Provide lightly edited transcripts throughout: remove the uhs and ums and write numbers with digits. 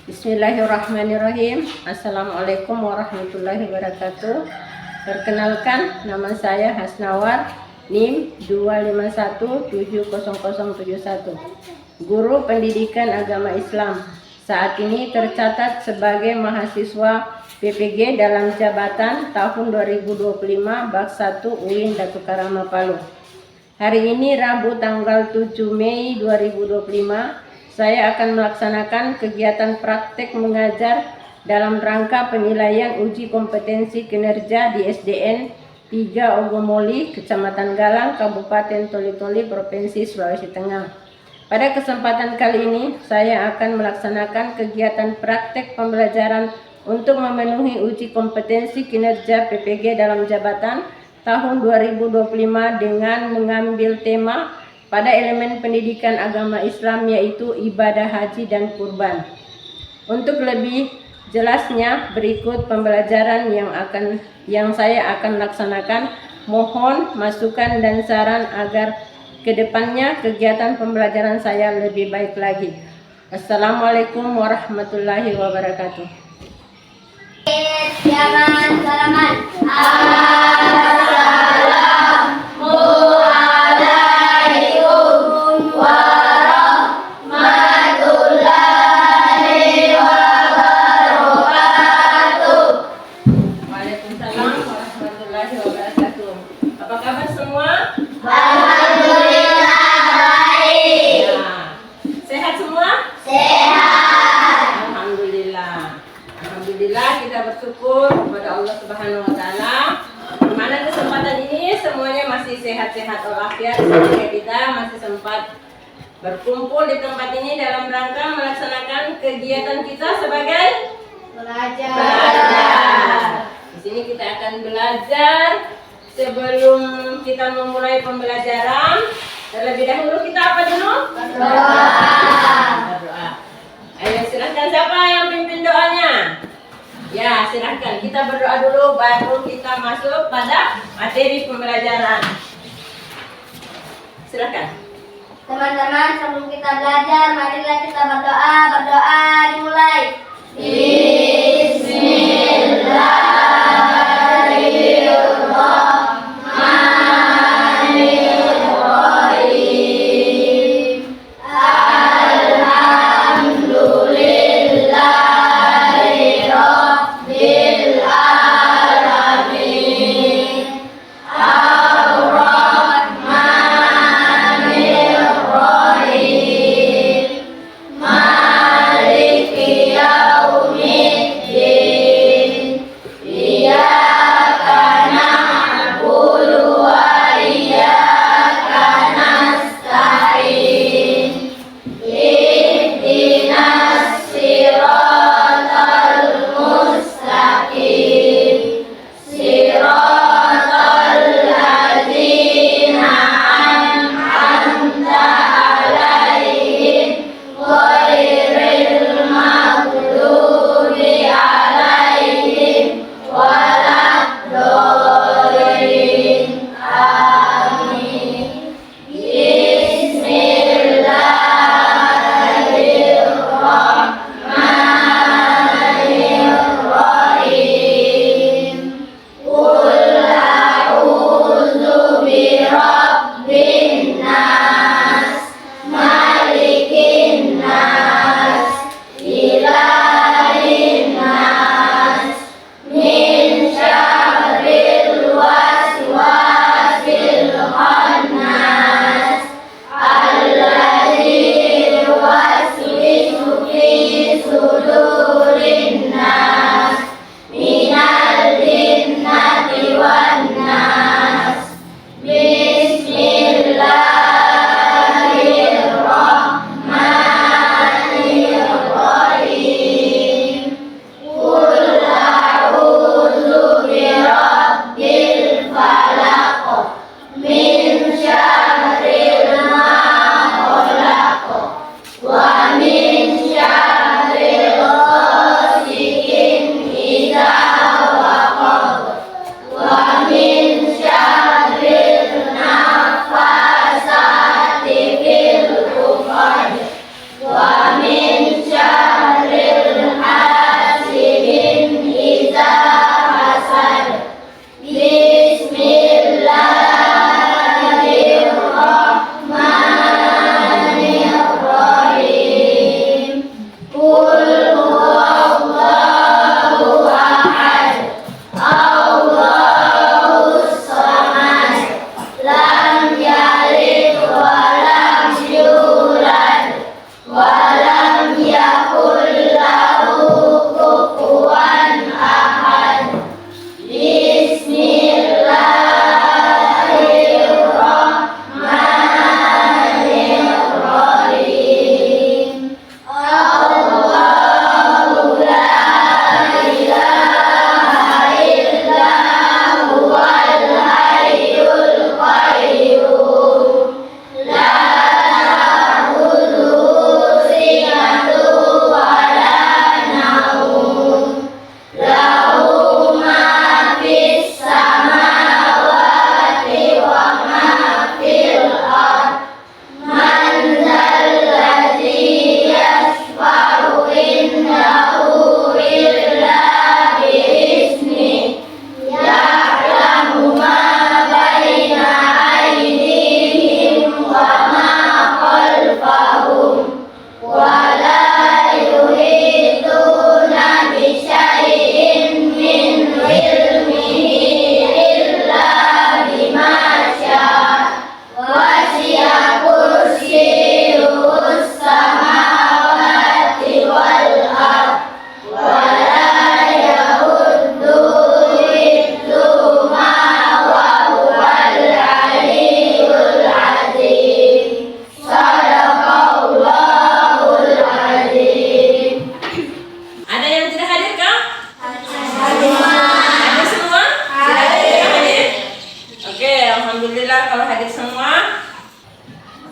Bismillahirrahmanirrahim. Assalamualaikum warahmatullahi wabarakatuh. Perkenalkan, nama saya Hasnawar, NIM 2517071, Guru Pendidikan Agama Islam. Saat ini tercatat sebagai mahasiswa PPG dalam jabatan tahun 2025 Bak 1 UIN Datu Karama Palu. Hari ini Rabu tanggal 7 Mei 2025, saya akan melaksanakan kegiatan praktek mengajar dalam rangka penilaian uji kompetensi kinerja di SDN 3 Ogomoli, Kecamatan Galang, Kabupaten Toli-Toli, Provinsi Sulawesi Tengah. Pada kesempatan kali ini, saya akan melaksanakan kegiatan praktek pembelajaran untuk memenuhi uji kompetensi kinerja PPG dalam jabatan tahun 2025 dengan mengambil tema pada elemen pendidikan agama Islam, yaitu ibadah haji dan kurban. Untuk lebih jelasnya, berikut pembelajaran yang saya akan laksanakan. Mohon masukan dan saran agar kedepannya kegiatan pembelajaran saya lebih baik lagi. Assalamualaikum warahmatullahi wabarakatuh. Jangan salaman. Apa kabar semua? Alhamdulillah baik. Sehat semua? Sehat. Alhamdulillah, kita bersyukur kepada Allah Subhanahu wa taala. Mana kesempatan ini semuanya masih sehat-sehat walafiat, sehingga kita masih sempat berkumpul di tempat ini dalam rangka melaksanakan kegiatan kita sebagai belajar. Di sini kita akan belajar. Sebelum kita memulai pembelajaran, terlebih dahulu kita apa dulu? Berdoa. Ayo silahkan, siapa yang pimpin doanya? Ya, silahkan kita berdoa dulu baru kita masuk pada materi pembelajaran. Silahkan. Teman-teman, sebelum kita belajar, marilah kita berdoa. Berdoa dimulai. Bismillahirrahmanirrahim.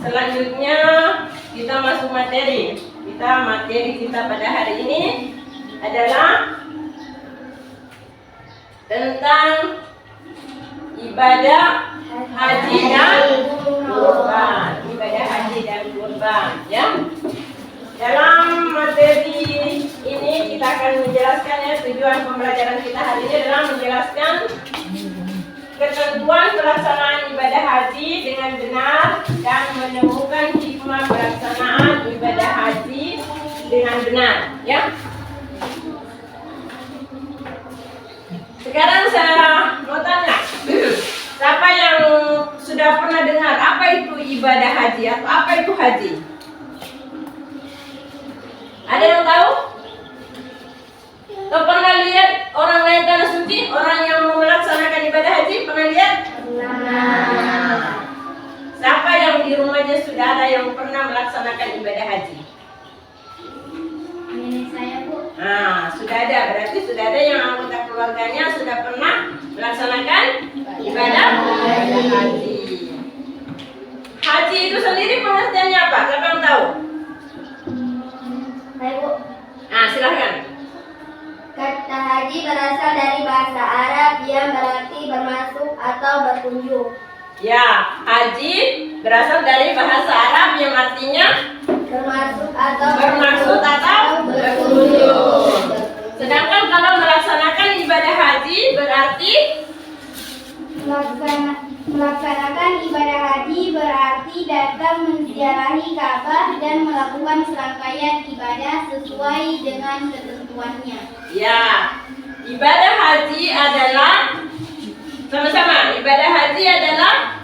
Selanjutnya kita masuk materi. Materi kita pada hari ini adalah tentang ibadah haji dan kurban. Ibadah haji dan kurban, ya. Dalam materi ini kita akan menjelaskan, ya, tujuan pembelajaran kita hari ini adalah menjelaskan ketentuan pelaksanaan ibadah haji dengan benar dan menemukan hikmah pelaksanaan ibadah haji dengan benar, ya. Sekarang saya mau tanya, siapa yang sudah pernah dengar apa itu ibadah haji atau apa itu haji? Ada yang tahu? Atau pernah lihat orang naik tanah suci, orang yang mau melaksanakan ibadah haji? Pernah lihat? Nah, siapa yang di rumahnya sudah ada yang pernah melaksanakan ibadah haji? Nenek saya, Bu. Nah, sudah ada, berarti sudah ada yang anggota keluarganya sudah pernah melaksanakan ibadah haji. Haji itu sendiri pengertiannya apa? Siapa yang tahu? Saya, Bu. Nah, silahkan. Kata haji berasal dari bahasa Arab yang berarti bermasuk atau berkunjung. Ya, haji berasal dari bahasa Arab yang artinya Bermaksud atau berkunjung. Sedangkan kalau melaksanakan ibadah haji berarti melaksanakan ibadah haji berarti datang menziarahi Ka'bah dan melakukan serangkaian ibadah sesuai dengan ketentuannya. ya, ibadah haji adalah sama-sama. Ibadah haji adalah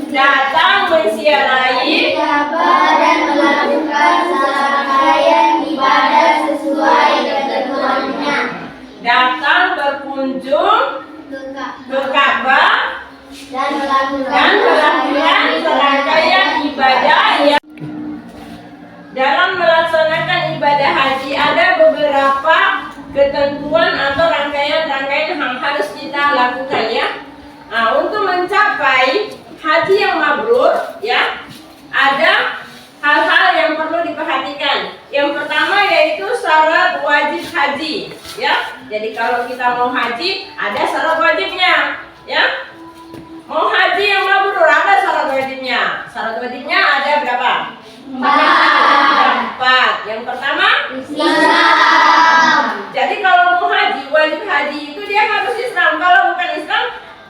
datang menziarahi Ka'bah dan melakukan serangkaian ibadah sesuai ketentuannya. datang berkunjung ke Ka'bah Dan melakukan serangkaian ibadah yang dalam melaksanakan ibadah haji ada beberapa ketentuan atau rangkaian-rangkaian yang harus kita lakukan, ya. Nah, untuk mencapai haji yang mabrur, ya, ada hal-hal yang perlu diperhatikan. Yang pertama yaitu syarat wajib haji, ya. Jadi kalau kita mau haji ada syarat wajibnya, ya. Mau haji yang mabrur ada syarat wajibnya. Syarat wajibnya ada berapa? 4. Yang pertama Islam. Jadi kalau mau haji, wajib haji itu dia harus Islam. Kalau bukan Islam,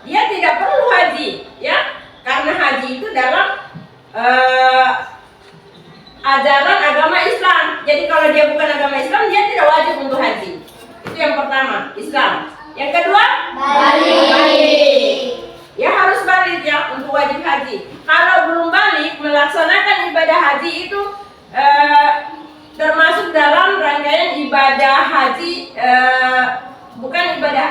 dia tidak perlu haji, ya. Karena haji itu dalam ajaran agama Islam. Jadi kalau dia bukan agama Islam, dia tidak wajib untuk haji. Itu yang pertama, Islam. Yang kedua, balik. Ya harus balik, ya, untuk wajib haji. Kalau belum balik, melaksanakan ibadah haji itu termasuk dalam rangkaian ibadah haji, bukan ibadah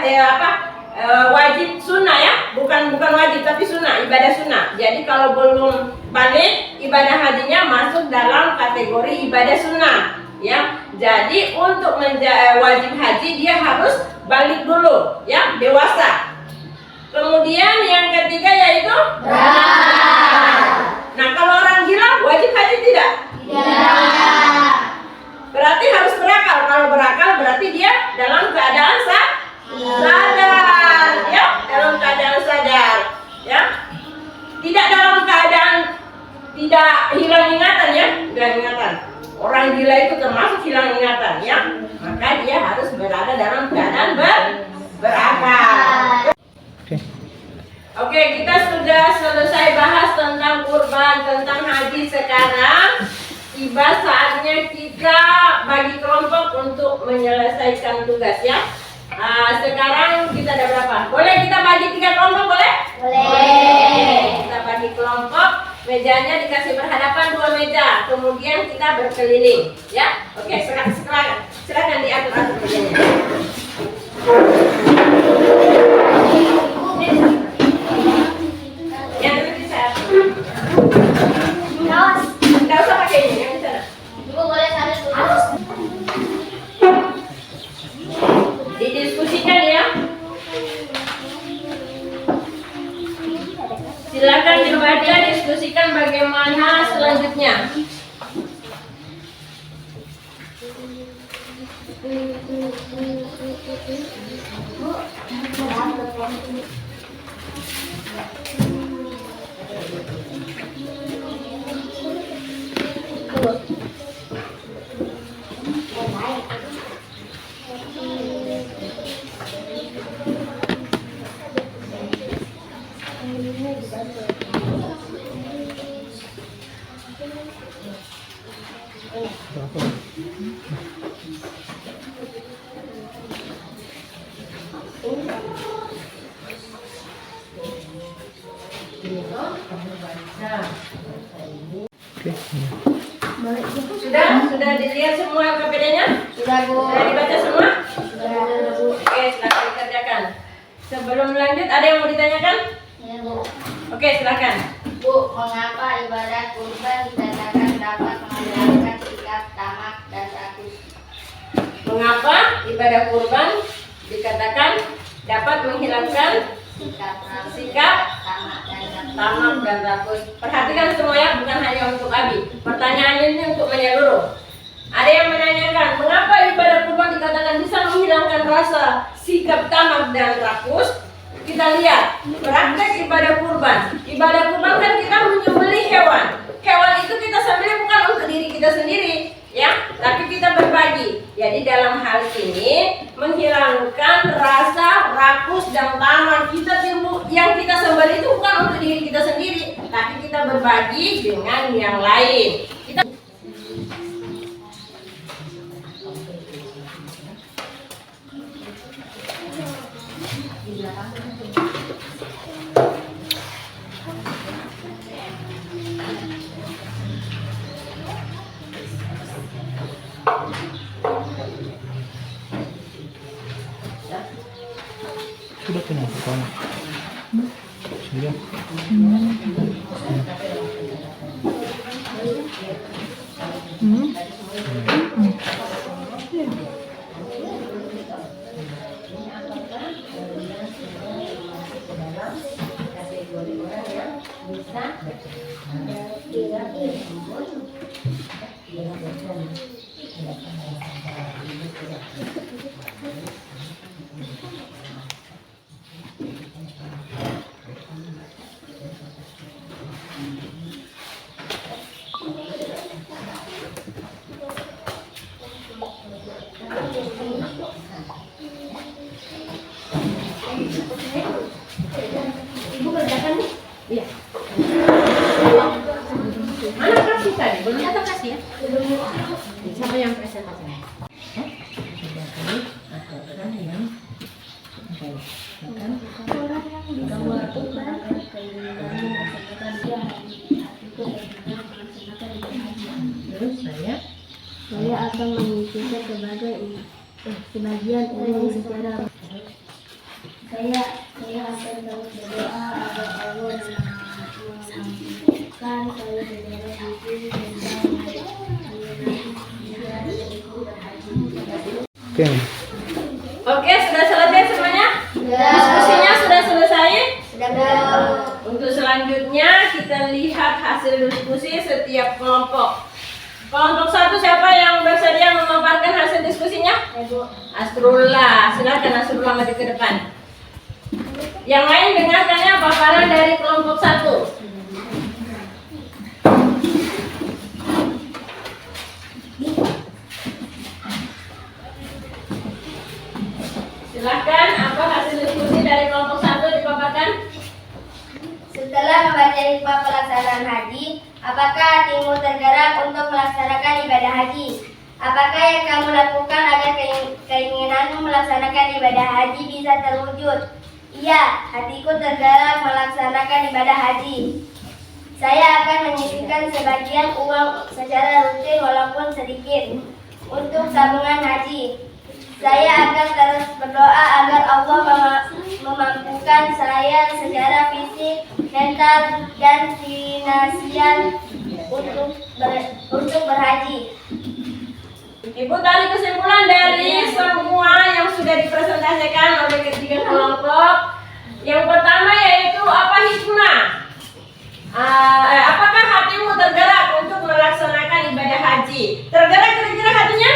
wajib sunnah, ya, bukan wajib tapi sunnah, ibadah sunnah. Jadi kalau belum balik, ibadah hajinya masuk dalam kategori ibadah sunnah, ya. Jadi untuk wajib haji dia harus balik dulu, ya, dewasa. Kemudian yang ketiga yaitu nah, kalau orang gila wajib haji tidak? Tidak. Berarti harus berakal. Kalau berakal berarti dia dalam keadaan sadar, ya, dalam keadaan sadar, ya. Tidak dalam keadaan tidak hilang ingatan, ya, hilang ingatan. Orang gila itu termasuk hilang ingatan, ya. Maka dia harus berada dalam keadaan berakal. Oke, kita sudah selesai bahas tentang kurban, tentang haji. Sekarang tiba saatnya kita bagi kelompok untuk menyelesaikan tugas, ya. Sekarang kita ada berapa? Boleh kita bagi 3 kelompok, boleh? Boleh. Kita bagi kelompok, mejanya dikasih berhadapan 2 meja, kemudian kita berkeliling, ya. Oke, silakan diatur mejanya. Yang nanti saya nggak usah pakai ini, yang di sana. Ibu boleh sambil dulu. Didiskusikan, ya. Silakan dibaca, diskusikan bagaimana selanjutnya. Sudah dilihat semua KPD-nya? Sudah, Bu. Sudah dibaca semua? Sudah, Bu. Oke, silakan dikerjakan. Sebelum lanjut, ada yang mau ditanyakan? Ya, Bu. Oke, silakan. Bu, mengapa ibadah kurban dikatakan dapat menghilangkan sikap tamak dan rakus? Mengapa ibadah kurban dikatakan dapat menghilangkan sikap tamak dan rakus? Perhatikan semua ya, bukan hanya untuk Abi. Pertanyaannya ini untuk menyeluruh. Ada yang menanyakan, mengapa ibadah kurban dikatakan bisa menghilangkan rasa sikap tamak dan rakus? Kita lihat praktek ibadah kurban. Ibadah kurban kan kita menyembelih hewan. Hewan itu kita sembelih bukan untuk diri kita sendiri, ya, tapi kita berbagi. Jadi dalam hal ini menghilangkan rasa rakus dan tamak kita, yang kita sembelih itu bukan untuk diri kita sendiri, tapi kita berbagi dengan yang lain. Kita Sudah kenapa kamu? Sudah. Ibu kerjakan nih. Iya. Mana kasih tadi? Belum datang kasih ya? Siapa yang presentasi? Terus Saya akan mengisikan sebagian ilmu sejarah. Saya akan terus berdoa agar Allah mengampunkan saya segala hidup Oke. Oke, sudah selesai semuanya? Sudah. Diskusinya sudah selesai? Sudah, Bu. Untuk selanjutnya kita lihat hasil diskusi setiap kelompok. Kelompok 1 siapa yang bersedia memaparkan hasil diskusinya? Ibu. Asrullah, silakan Asrullah maju ke depan. Yang lain dengarkannya paparan dari kelompok 1. Silakan, apa hasil diskusi dari kelompok 1 dipaparkan? Setelah membaca hikmah pelaksanaan haji, apakah hatimu tergerak untuk melaksanakan ibadah haji? Apakah yang kamu lakukan agar keinginanmu melaksanakan ibadah haji bisa terwujud? Iya, hatiku tergerak melaksanakan ibadah haji. Saya akan menyisihkan sebagian uang secara rutin walaupun sedikit untuk tabungan haji. Saya akan terus berdoa agar Allah memampukan saya secara fisik, mental, dan finansial untuk berhaji. Ibu tarik kesimpulan dari semua yang sudah dipresentasikan oleh ketiga kelompok. Yang pertama yaitu apa hikmah? Apakah hatimu tergerak untuk melaksanakan ibadah haji? Tergerak kira-kira hatinya?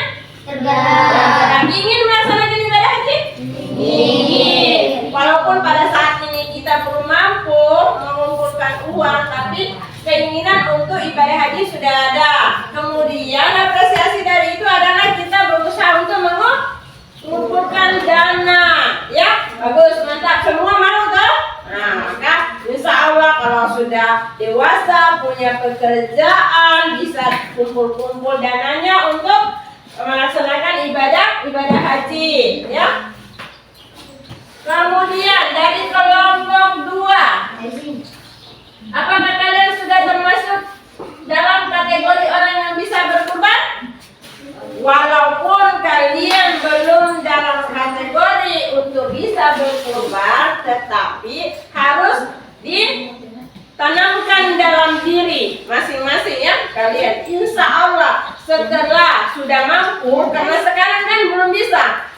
Tergerak. Ingin melaksanakan ibadah haji? Ingin. Walaupun pada saat ini kita belum mampu mengumpulkan uang, tapi keinginan untuk ibadah haji sudah ada. Kemudian apresiasi dari itu adalah kita berusaha untuk mengumpulkan dana. Ya, bagus, mantap. Semua mau toh? Nah, maka insya Allah kalau sudah dewasa, punya pekerjaan, bisa kumpul-kumpul dananya untuk melaksanakan ibadah haji. Ya. Kemudian dari kelompok 2, apakah kalian sudah termasuk dalam kategori orang yang bisa berkurban? Walaupun kalian belum dalam kategori untuk bisa berkurban, tetapi harus ditanamkan dalam diri masing-masing ya kalian. Insya Allah setelah sudah mampu, karena sekarang kan belum bisa.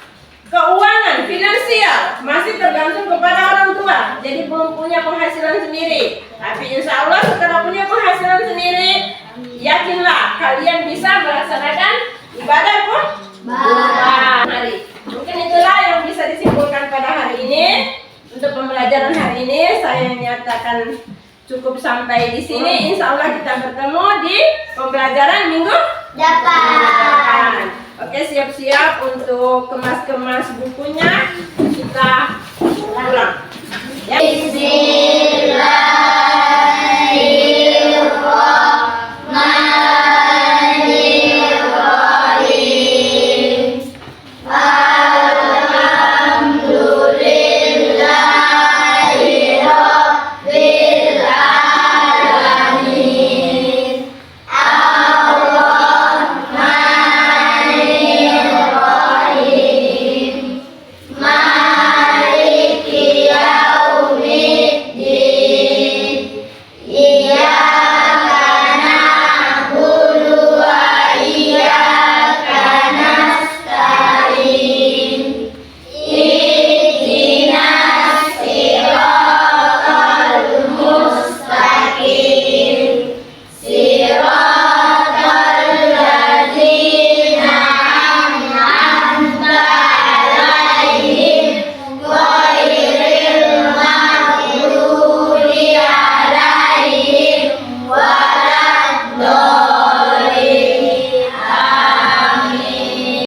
Keuangan, finansial masih tergantung kepada orang tua, jadi belum punya penghasilan sendiri. Tapi insya Allah setelah punya penghasilan sendiri, yakinlah kalian bisa melaksanakan ibadah kurban hari. Mungkin itulah yang bisa disimpulkan pada hari ini. Untuk pembelajaran hari ini saya nyatakan cukup sampai di sini. Insya Allah kita bertemu di pembelajaran minggu depan. Oke, siap-siap untuk kemas-kemas bukunya.